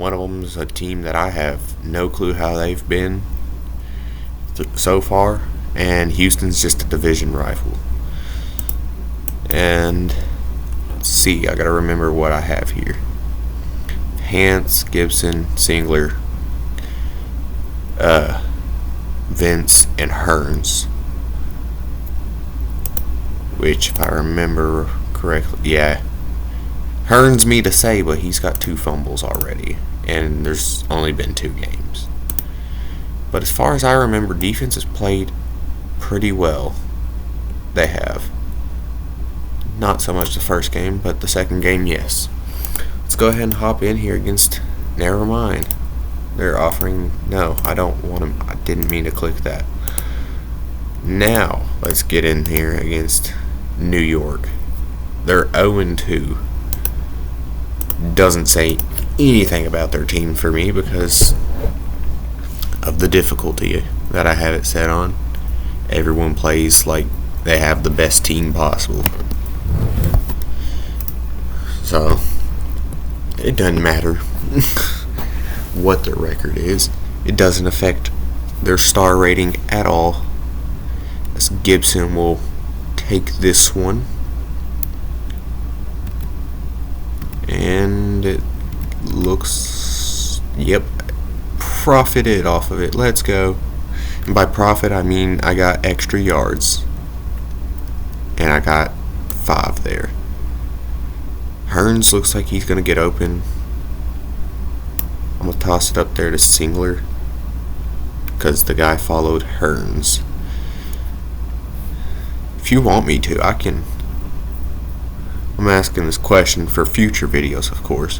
One of them is a team that I have no clue how they've been so far, and Houston's just a division rival. And let's see, I gotta remember what I have here. Hance, Gibson, Singler, Vince, and Hearns. Which, if I remember correctly, yeah, Hearns me to say, but he's got 2 fumbles already, and there's only been 2 games. But as far as I remember, defense has played pretty well. They have. Not so much the first game, but the second game, yes. Let's go ahead and hop in here against. Never mind. They're offering. No, I don't want them. I didn't mean to click that. Now, let's get in here against New York. They're 0-2. Doesn't say anything about their team for me because of the difficulty that I have it set on. Everyone plays like they have the best team possible. So, it doesn't matter what their record is. It doesn't affect their star rating at all. As Gibson will take this one. And it looks, yep, profited off of it. Let's go. And by profit, I mean I got extra yards. And I got 5 there. Hearns looks like he's going to get open. I'm going to toss it up there to Singler because the guy followed Hearns. If you want me to, I can. I'm asking this question for future videos, of course.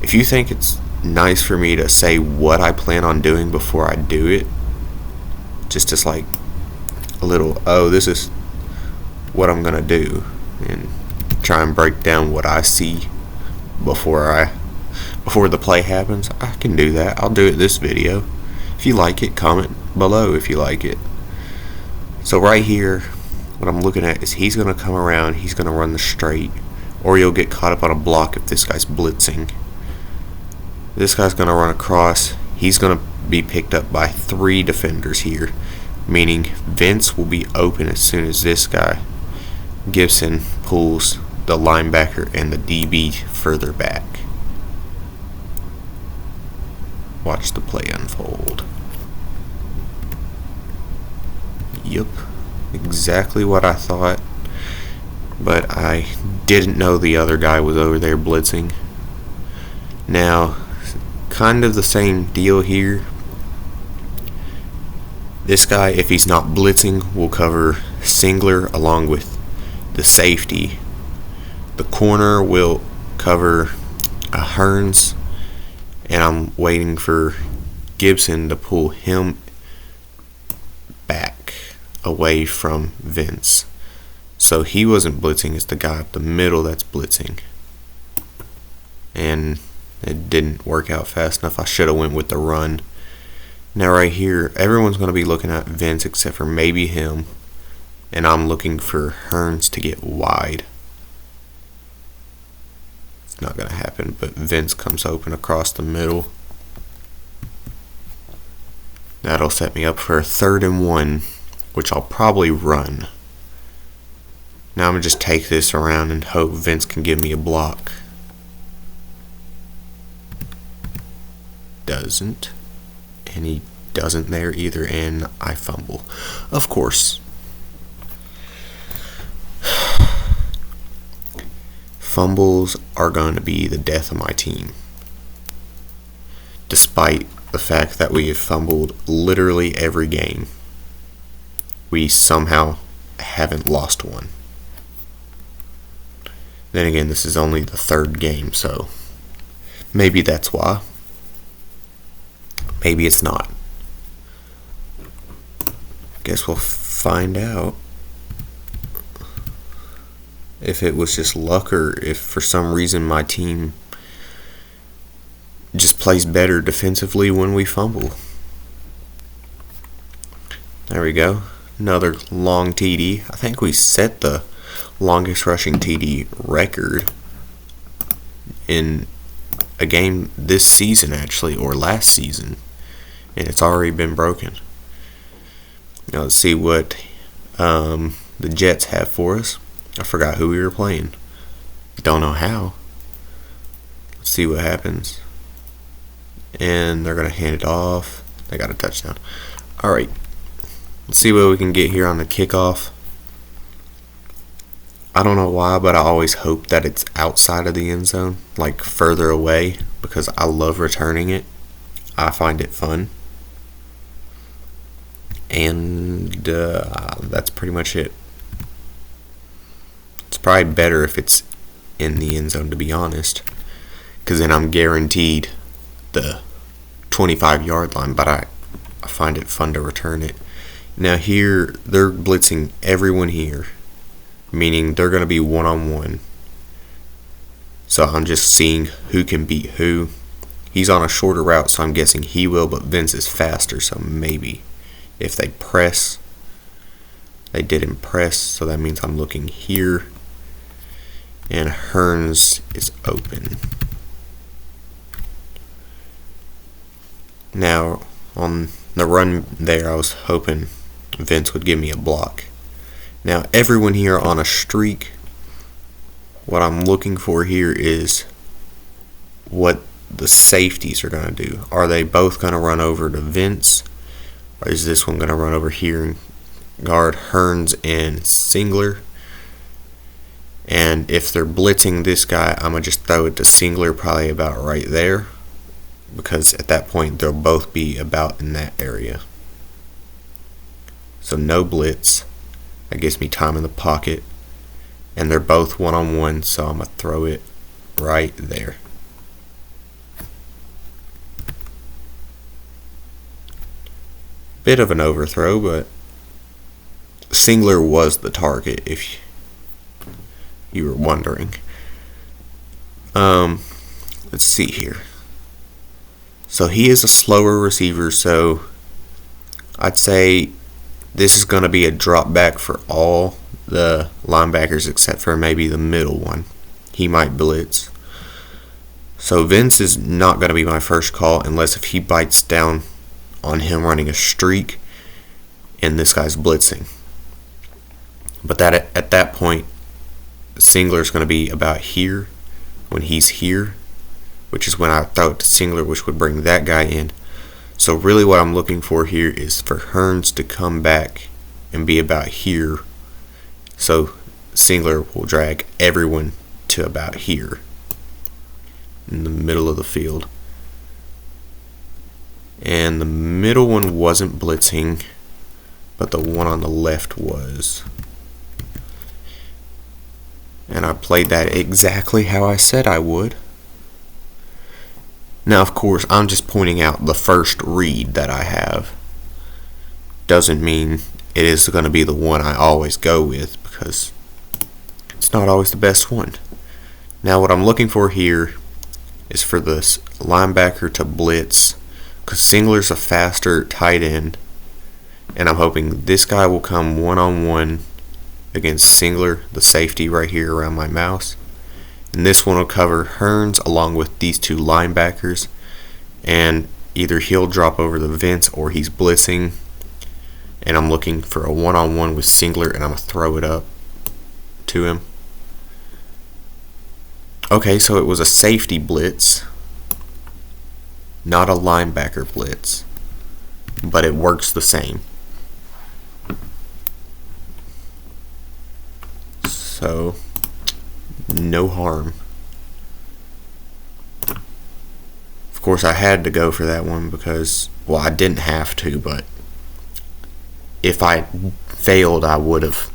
If you think it's nice for me to say what I plan on doing before I do it, just like a little, oh, this is what I'm going to do, and try and break down what I see before the play happens, I can do that. I'll do it this video. If you like it, comment below if you like it. So right here, what I'm looking at is he's going to come around, he's going to run the straight, or you'll get caught up on a block if this guy's blitzing. This guy's going to run across. He's going to be picked up by 3 defenders here, meaning Vince will be open as soon as this guy, Gibson, pulls the linebacker and the DB further back. Watch the play unfold. Yep, exactly what I thought, but I didn't know the other guy was over there blitzing. Now, kind of the same deal here. This guy, if he's not blitzing, will cover Singler along with the safety. The corner will cover Hearns, and I'm waiting for Gibson to pull him back away from Vince. So he wasn't blitzing, it's the guy up the middle that's blitzing. And it didn't work out fast enough. I should have went with the run. Now right here, everyone's going to be looking at Vince except for maybe him. And I'm looking for Hearns to get wide. It's not going to happen, but Vince comes open across the middle. That'll set me up for a 3rd and 1, which I'll probably run. Now I'm going to just take this around and hope Vince can give me a block. Doesn't. And he doesn't there either, and I fumble. Of course. Fumbles are going to be the death of my team. Despite the fact that we have fumbled literally every game, we somehow haven't lost one. Then again, this is only the 3rd game, so maybe that's why. Maybe it's not. Guess we'll find out if it was just luck or if for some reason my team just plays better defensively when we fumble. There we go. Another long TD. I think we set the longest rushing TD record in a game this season, actually, or last season, and it's already been broken. Now let's see what the Jets have for us. I forgot who we were playing. Don't know how. Let's see what happens. And they're going to hand it off. They got a touchdown. Alright. Let's see what we can get here on the kickoff. I don't know why, but I always hope that it's outside of the end zone, like further away, because I love returning it. I find it fun. And that's pretty much it. It's probably better if it's in the end zone, to be honest, because then I'm guaranteed the 25-yard line, but I find it fun to return it. Now here, they're blitzing everyone here, meaning they're going to be one-on-one. So I'm just seeing who can beat who. He's on a shorter route, so I'm guessing he will, but Vince is faster, so maybe. If they press, they didn't press, so that means I'm looking here. And Hearns is open. Now, on the run there, I was hoping Vince would give me a block. Now, everyone here on a streak, what I'm looking for here is what the safeties are going to do. Are they both going to run over to Vince? Or is this one going to run over here and guard Hearns and Singler? And if they're blitzing this guy, I'm going to just throw it to Singler probably about right there, because at that point they'll both be about in that area. So no blitz. That gives me time in the pocket. And they're both one-on-one, so I'm going to throw it right there. Bit of an overthrow, but Singler was the target, if you were wondering. Let's see here. So he is a slower receiver, so I'd say this is going to be a drop back for all the linebackers except for maybe the middle one. He might blitz. So Vince is not going to be my first call unless if he bites down on him running a streak and this guy's blitzing. But that at that point, Singler's going to be about here when he's here, which is when I throw it to Singler, which would bring that guy in. So really what I'm looking for here is for Hearns to come back and be about here, so Singler will drag everyone to about here in the middle of the field. And the middle one wasn't blitzing, but the one on the left was. And I played that exactly how I said I would. Now, of course, I'm just pointing out the first read that I have. Doesn't mean it is going to be the one I always go with, because it's not always the best one. Now, what I'm looking for here is for this linebacker to blitz, because Singler's a faster tight end, and I'm hoping this guy will come one-on-one against Singler, the safety right here around my mouse. And this one will cover Hearns along with these two linebackers, and either he'll drop over the Vince or he's blitzing, and I'm looking for a one-on-one with Singler, and I'm going to throw it up to him. Okay, so it was a safety blitz, not a linebacker blitz, but it works the same. So, no harm. Of course, I had to go for that one because, well, I didn't have to, but if I failed, it would have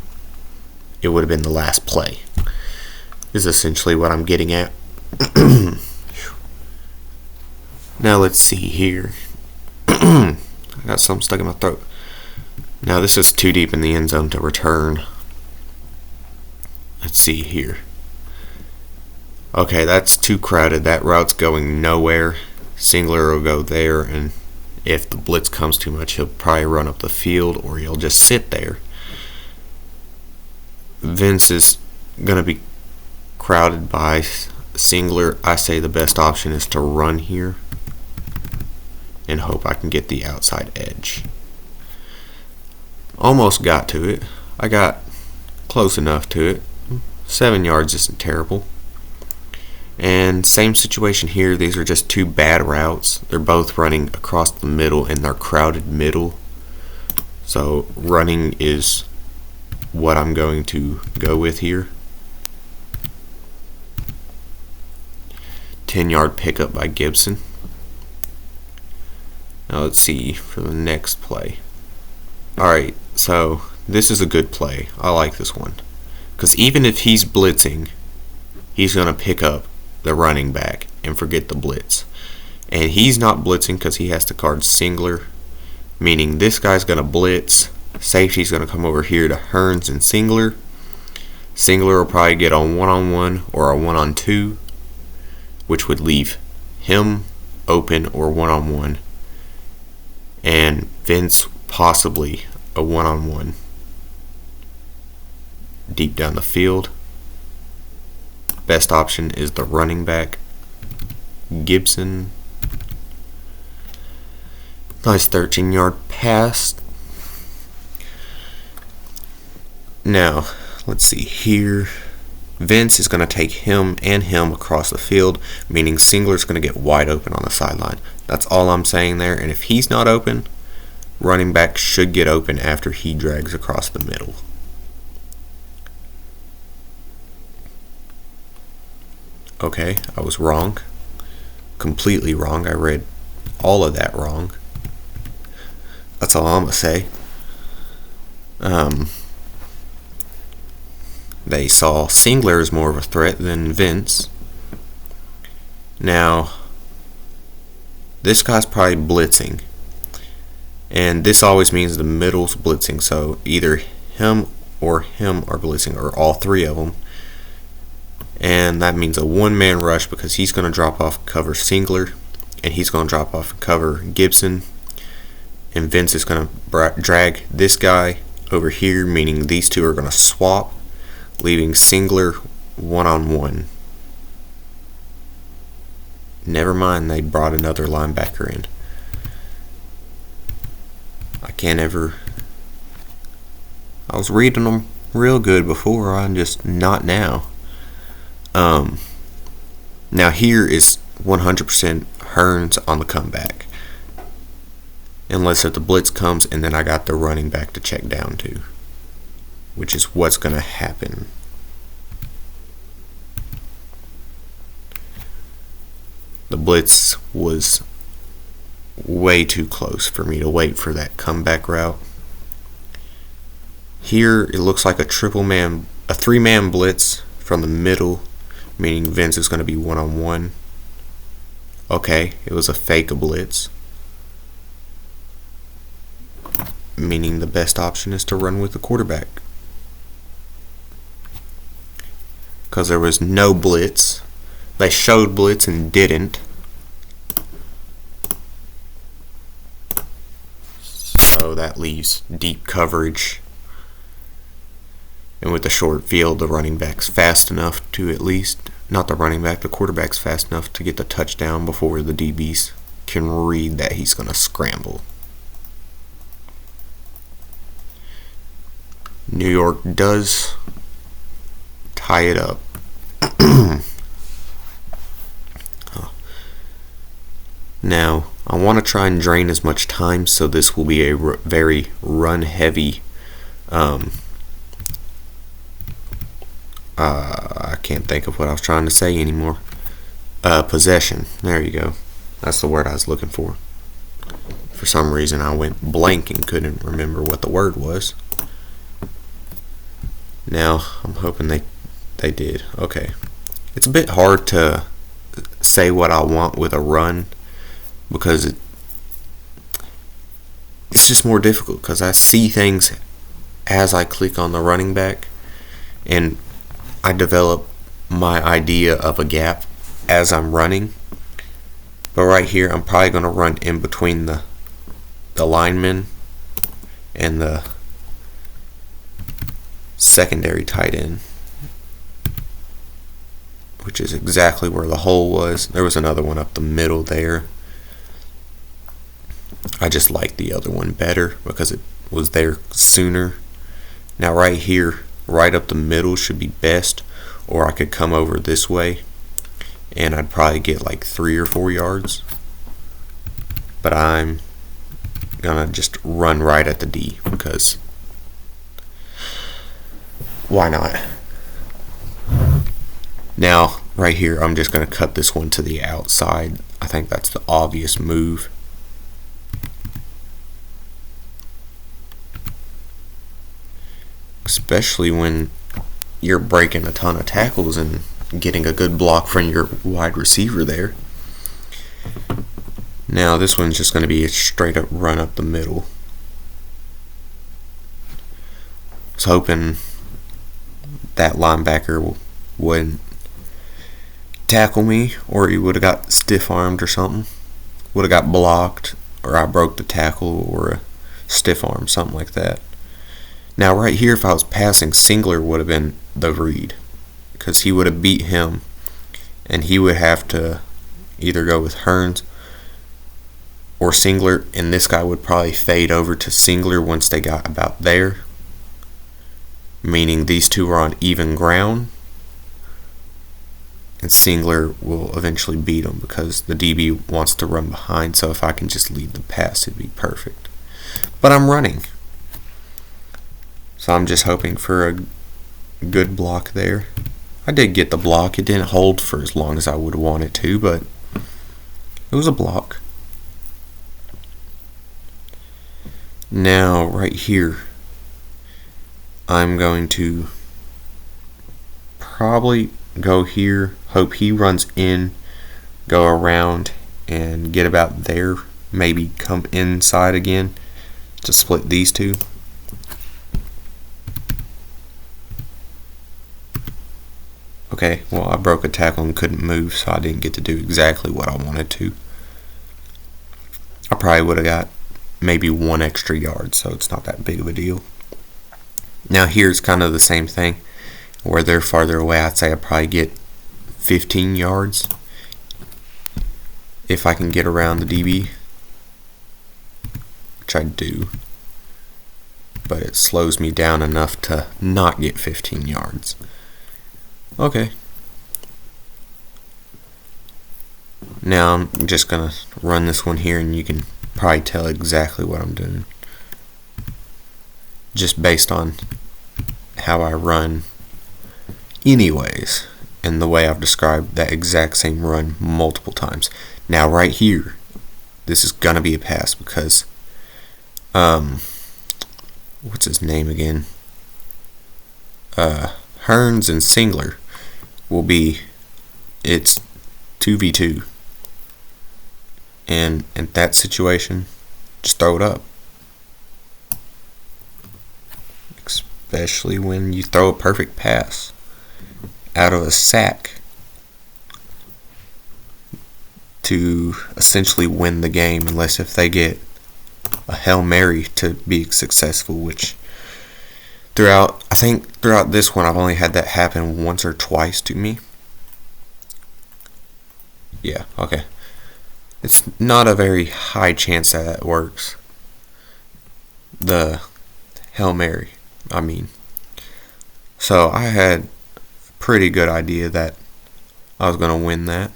been the last play, is essentially what I'm getting at. Now let's see here. I got something stuck in my throat. Now this is too deep in the end zone to return. Let's see here. Okay, that's too crowded. That route's going nowhere. Singler will go there, and if the blitz comes too much, he'll probably run up the field, or he'll just sit there. Vince is going to be crowded by Singler, I say the best option is to run here and hope I can get the outside edge. Almost got to it. I got close enough to it. 7 yards isn't terrible. And same situation here. These are just two bad routes. They're both running across the middle and they're crowded middle. So running is what I'm going to go with here. 10-yard pickup by Gibson. Now let's see for the next play. Alright, so this is a good play. I like this one. Because even if he's blitzing, he's going to pick up the running back and forget the blitz. And he's not blitzing because he has to guard Singler, meaning this guy's going to blitz. Safety's going to come over here to Hearns and Singler. Singler will probably get on one-on-one or a one-on-two, which would leave him open or one-on-one, and Vince possibly a one-on-one deep down the field. Best option is the running back, Gibson. Nice 13-yard pass. Now, let's see here. Vince is going to take him and him across the field, meaning Singler's going to get wide open on the sideline. That's all I'm saying there. And if he's not open, running back should get open after he drags across the middle. Okay, I was wrong. Completely wrong. I read all of that wrong. That's all I'm going to say. They saw Singler as more of a threat than Vince. Now, this guy's probably blitzing. And this always means the middle's blitzing. So either him are blitzing, or all three of them. And that means a one-man rush because he's going to drop off and cover Singler, and he's going to drop off and cover Gibson, and Vince is going to drag this guy over here, meaning these two are going to swap, leaving Singler one-on-one. Never mind, they brought another linebacker in. I was reading them real good before, I'm just not now. Now here is 100% Hearns on the comeback, unless if the blitz comes, and then I got the running back to check down to, which is what's going to happen. The blitz was way too close for me to wait for that comeback route. Here it looks like a three-man blitz from the middle, meaning Vince is going to be one-on-one. Okay, it was a fake blitz, meaning the best option is to run with the quarterback. Because there was no blitz. They showed blitz and didn't. So that leaves deep coverage. And with the short field, the running back's fast enough to not the running back, the quarterback's fast enough to get the touchdown before the DBs can read that he's going to scramble. New York does tie it up. Now, I want to try and drain as much time, so this will be a very run-heavy I can't think of what I was trying to say anymore. Possession. There you go. That's the word I was looking for. For some reason, I went blank and couldn't remember what the word was. Now, I'm hoping they did. Okay. It's a bit hard to say what I want with a run because it's just more difficult because I see things as I click on the running back, and I develop my idea of a gap as I'm running. But right here, I'm probably going to run in between the lineman and the secondary tight end, which which is exactly where the hole was. There was another one up the middle there. I just like the other one better because it was there sooner. Now right here, right up the middle should be best, or I could come over this way and I'd probably get like 3 or 4 yards. But I'm gonna just run right at the D because why not? Now right here I'm just gonna cut this one to the outside. I think that's the obvious move. Especially when you're breaking a ton of tackles and getting a good block from your wide receiver there. Now this one's just going to be a straight up run up the middle. I was hoping that linebacker wouldn't tackle me, or he would have got stiff armed or something. Would have got blocked, or I broke the tackle, or a stiff arm, something like that. Now right here, if I was passing, Singler would have been the read, because he would have beat him, and he would have to either go with Hearns or Singler, and this guy would probably fade over to Singler once they got about there, meaning these two are on even ground, and Singler will eventually beat him because the DB wants to run behind. So if I can just lead the pass, it'd be perfect. But I'm running. So I'm just hoping for a good block there. I did get the block. It didn't hold for as long as I would want it to, but it was a block. Now, right here, I'm going to probably go here, hope he runs in, go around, and get about there. Maybe come inside again to split these two. Okay, well, I broke a tackle and couldn't move, so I didn't get to do exactly what I wanted to. I probably would have got maybe 1 extra yard, so it's not that big of a deal. Now here's kind of the same thing. Where they're farther away, I'd say I'd probably get 15 yards if I can get around the DB, which I do. But it slows me down enough to not get 15 yards. Okay. Now I'm just going to run this one here, and you can probably tell exactly what I'm doing. Just based on how I run anyways, and the way I've described that exact same run multiple times. Now right here, this is going to be a pass because, what's his name again? Hearns and Singler will be, it's 2v2, and in that situation, just throw it up. Especially when you throw a perfect pass out of a sack to essentially win the game, unless if they get a Hail Mary to be successful, which I think throughout this one I've only had that happen once or twice to me. Yeah, okay. It's not a very high chance that works. The Hail Mary, I mean. So I had a pretty good idea that I was going to win that.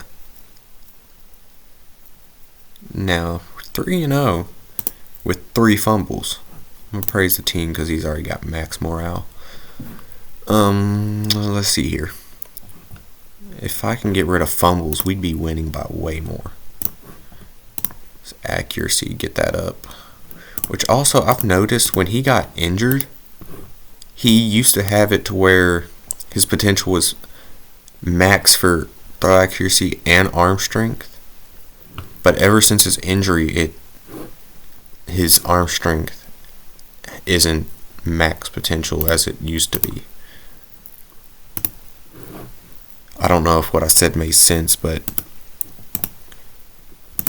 Now, 3-0 with 3 fumbles. I'm going to praise the team because he's already got max morale. Let's see here. If I can get rid of fumbles, we'd be winning by way more. It's accuracy, get that up. Which also, I've noticed when he got injured, he used to have it to where his potential was max for throw accuracy and arm strength. But ever since his injury, his arm strength isn't max potential as it used to be. I don't know if what I said made sense, but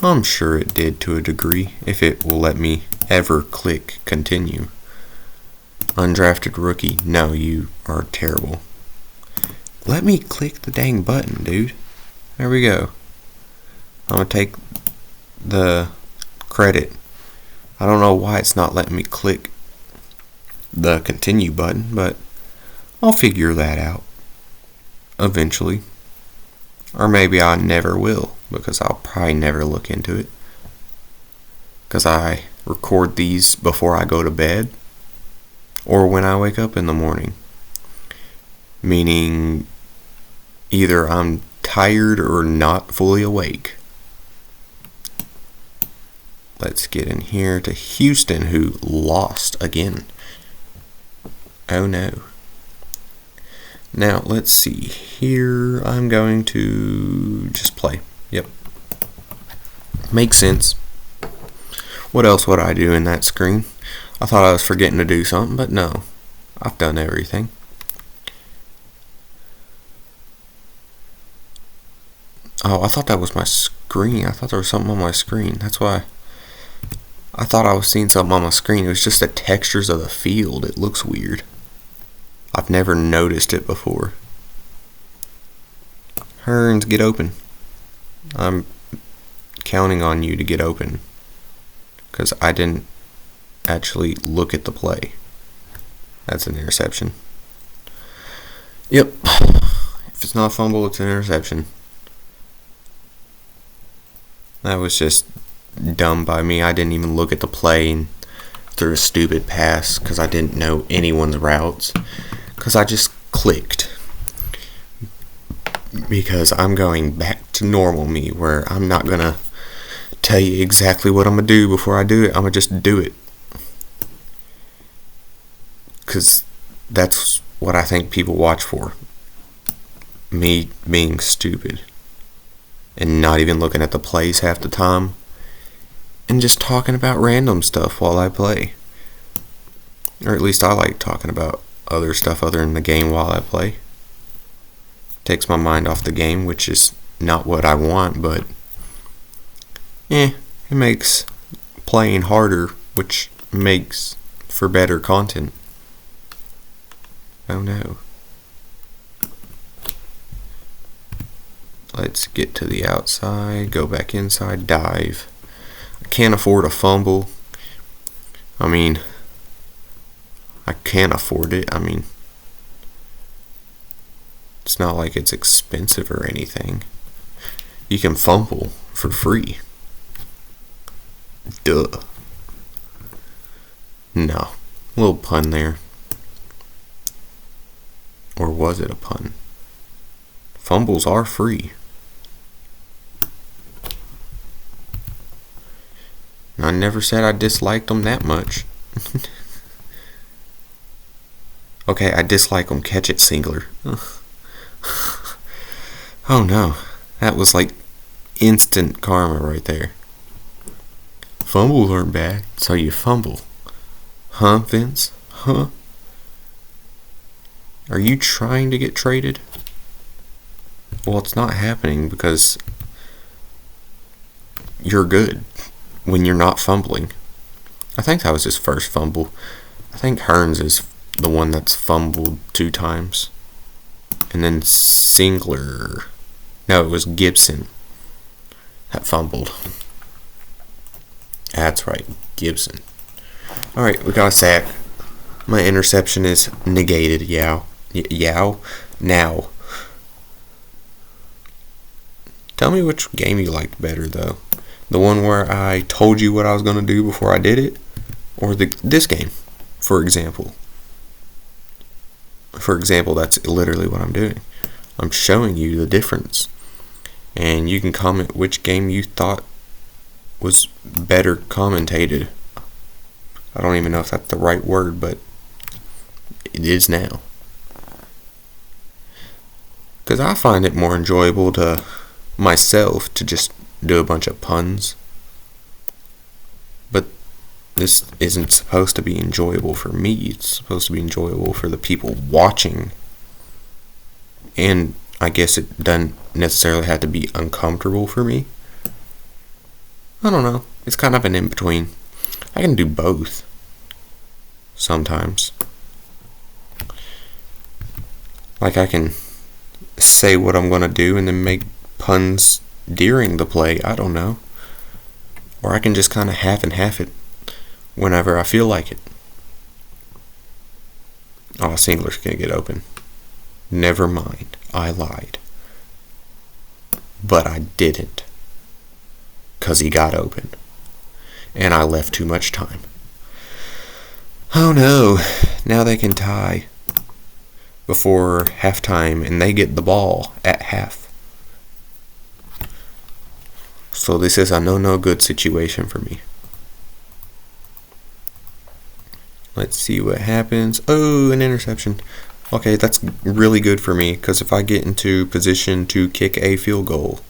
I'm sure it did to a degree, if it will let me ever click continue. Undrafted rookie, no, you are terrible. Let me click the dang button, dude. There we go. I'm gonna take the credit. I don't know why it's not letting me click the continue button, but I'll figure that out eventually. Or maybe I never will, because I'll probably never look into it. Because I record these before I go to bed or when I wake up in the morning. Meaning either I'm tired or not fully awake. Let's get in here to Houston, who lost again. Oh no. Now, let's see. Here, I'm going to just play. Yep. Makes sense. What else would I do in that screen? I thought I was forgetting to do something, but no. I've done everything. Oh, I thought that was my screen. I thought there was something on my screen. That's why I thought I was seeing something on my screen. It was just the textures of the field. It looks weird. I've never noticed it before. Hearns, get open. I'm counting on you to get open, because I didn't actually look at the play. That's an interception. Yep. If it's not a fumble, it's an interception. That was just dumb by me. I didn't even look at the play and threw a stupid pass because I didn't know anyone's routes. Because I just clicked. Because I'm going back to normal me, where I'm not going to tell you exactly what I'm going to do before I do it. I'm going to just do it. Because that's what I think people watch for. Me being stupid. And not even looking at the plays half the time. And just talking about random stuff while I play. Or at least I like talking about other stuff other than the game while I play. Takes my mind off the game, which is not what I want, but it makes playing harder, which makes for better content. Oh no. Let's get to the outside, go back inside, dive. I can't afford a fumble. I mean, I can't afford it. I mean, it's not like it's expensive or anything. You can fumble for free. Duh. No. Little pun there. Or was it a pun? Fumbles are free. I never said I disliked them that much. Okay, I dislike them. Catch it, singular. Oh no. That was like instant karma right there. Fumbles aren't bad, so you fumble. Huh, Vince? Huh? Are you trying to get traded? Well, it's not happening because you're good when you're not fumbling. I think that was his first fumble. I think Hearns is the one that's fumbled 2 times. And then Singler. No, it was Gibson that fumbled. That's right, Gibson. Alright, we got a sack. My interception is negated. Yow. Now. Tell me which game you liked better, though. The one where I told you what I was going to do before I did it? Or this game, for example. For example, that's literally what I'm doing. I'm showing you the difference. And you can comment which game you thought was better commentated. I don't even know if that's the right word, but it is now. Because I find it more enjoyable to myself to just do a bunch of puns. But this isn't supposed to be enjoyable for me. It's supposed to be enjoyable for the people watching. And I guess it doesn't necessarily have to be uncomfortable for me. I don't know. It's kind of an in-between. I can do both. Sometimes. Like I can say what I'm going to do and then make puns during the play. I don't know. Or I can just kind of half and half it whenever I feel like it. Oh, Singler's going to get open. Never mind. I lied. But I didn't. Because he got open. And I left too much time. Oh no. Now they can tie before halftime and they get the ball at half. So this is a no good situation for me. Let's see what happens. Oh, an interception. Okay, that's really good for me because if I get into position to kick a field goal,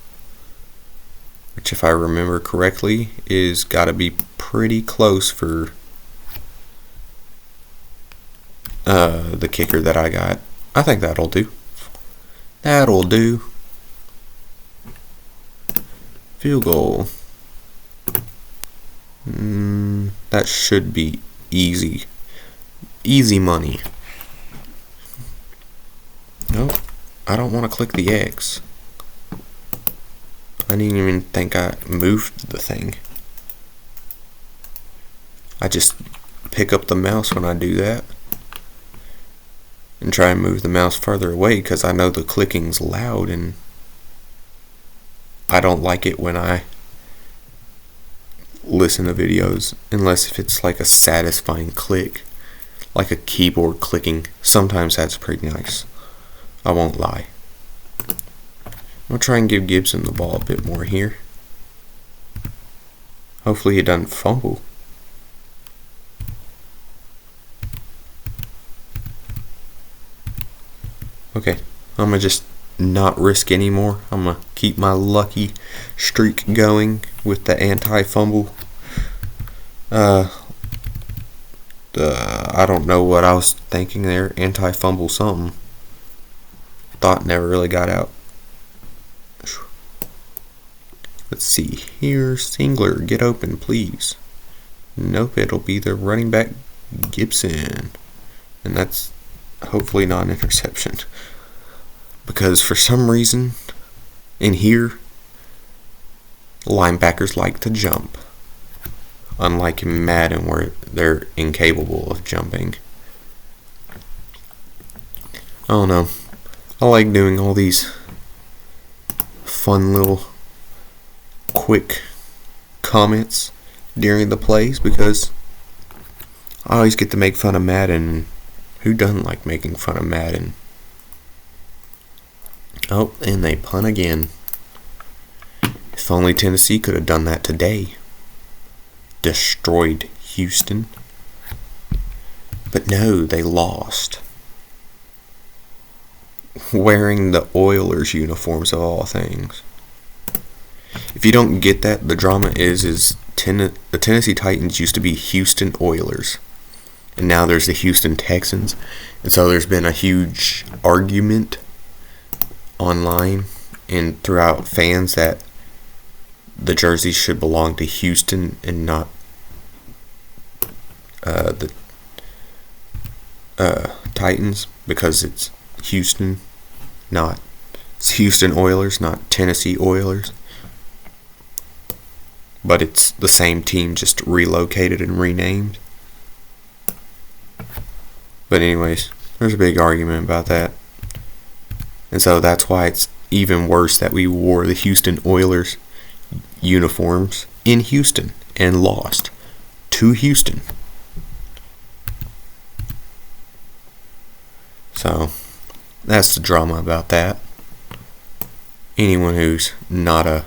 which if I remember correctly is got to be pretty close for the kicker that I got. I think that'll do. That'll do. Field goal. That should be easy. Easy money. Nope. I don't want to click the X. I didn't even think I moved the thing. I just pick up the mouse when I do that. And try and move the mouse further away because I know the clicking's loud and I don't like it when I listen to videos unless if it's like a satisfying click, like a keyboard clicking. Sometimes that's pretty nice. I won't lie. I'll try and give Gibson the ball a bit more here. Hopefully he doesn't fumble. Okay, I'm going to just not risk anymore. I'm going to keep my lucky streak going with the anti-fumble. I don't know what I was thinking there. Anti-fumble something. Thought never really got out. Let's see here. Singler, get open, please. Nope, it'll be the running back Gibson. And that's hopefully not an interception. Because for some reason, in here, linebackers like to jump. Unlike in Madden where they're incapable of jumping. I don't know. I like doing all these fun little quick comments during the plays because I always get to make fun of Madden. Who doesn't like making fun of Madden? Oh, and they punt again. If only Tennessee could have done that today. Destroyed Houston. But no, they lost. Wearing the Oilers uniforms of all things. If you don't get that, the drama is the Tennessee Titans used to be Houston Oilers. And now there's the Houston Texans. And so there's been a huge argument online and throughout fans that the jerseys should belong to Houston and not the Titans because it's Houston, it's Houston Oilers, not Tennessee Oilers. But it's the same team, just relocated and renamed. But anyways, there's a big argument about that. And so that's why it's even worse that we wore the Houston Oilers uniforms in Houston and lost to Houston. So that's the drama about that. Anyone who's not a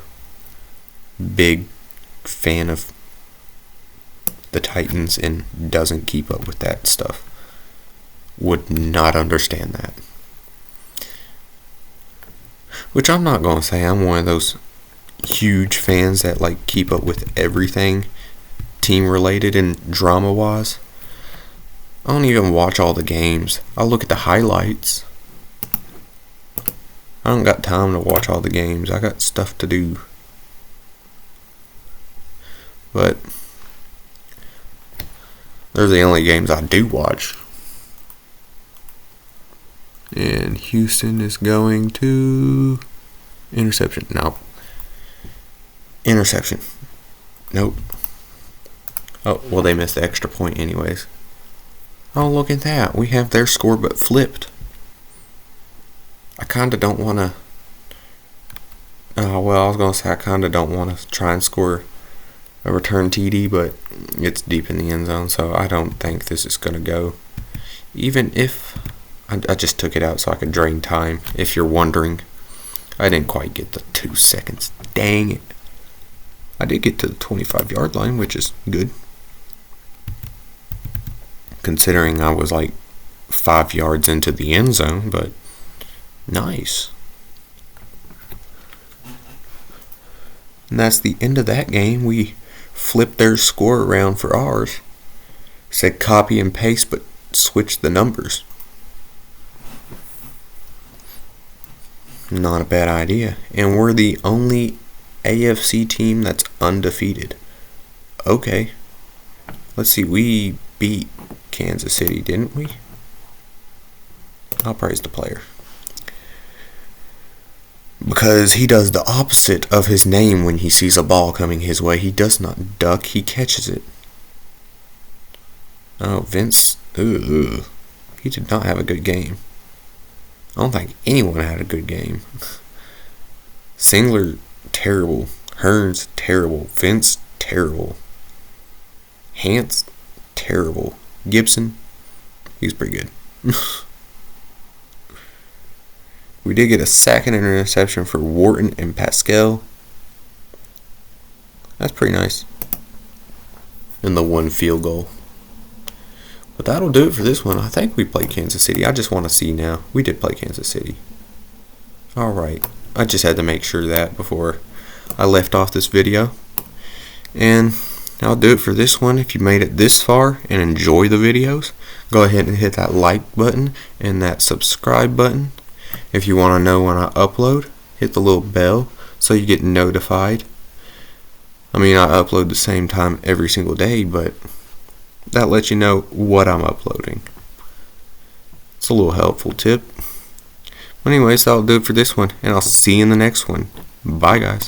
big fan of the Titans and doesn't keep up with that stuff would not understand that. Which I'm not going to say I'm one of those huge fans that like keep up with everything team related and drama wise. I don't even watch all the games. I look at the highlights. I don't got time to watch all the games. I got stuff to do. But they're the only games I do watch. And Houston is going to interception. Nope. Interception. Nope. Oh, well, they missed the extra point anyways. Oh, look at that. We have their score but flipped. I kind of don't want to... Oh, well, I was going to say I kind of don't want to try and score a return TD, but it's deep in the end zone, so I don't think this is going to go. Even if... I just took it out so I could drain time, if you're wondering. I didn't quite get the 2 seconds. Dang it. I did get to the 25-yard line, which is good. Considering I was like 5 yards into the end zone, but nice. And that's the end of that game. We flipped their score around for ours. Said copy and paste, but switched the numbers. Not a bad idea. And we're the only AFC team that's undefeated. Okay. Let's see, we beat Kansas City, didn't we? I'll praise the player. Because he does the opposite of his name when he sees a ball coming his way. He does not duck, he catches it. Oh, Vince. Ugh. He did not have a good game. I don't think anyone had a good game. Singler, terrible. Hearns, terrible. Vince, terrible. Hance, terrible. Gibson, he's pretty good. We did get a sack and an interception for Wharton and Pascal. That's pretty nice. And the 1 field goal. But that'll do it for this one. I think we played Kansas City. I just want to see now. We did play Kansas City. Alright. I just had to make sure of that before I left off this video. And that'll do it for this one. If you made it this far and enjoy the videos, go ahead and hit that like button and that subscribe button. If you want to know when I upload, hit the little bell so you get notified. I mean, I upload the same time every single day, but that lets you know what I'm uploading. It's a little helpful tip. But anyways, that'll do it for this one, and I'll see you in the next one. Bye, guys.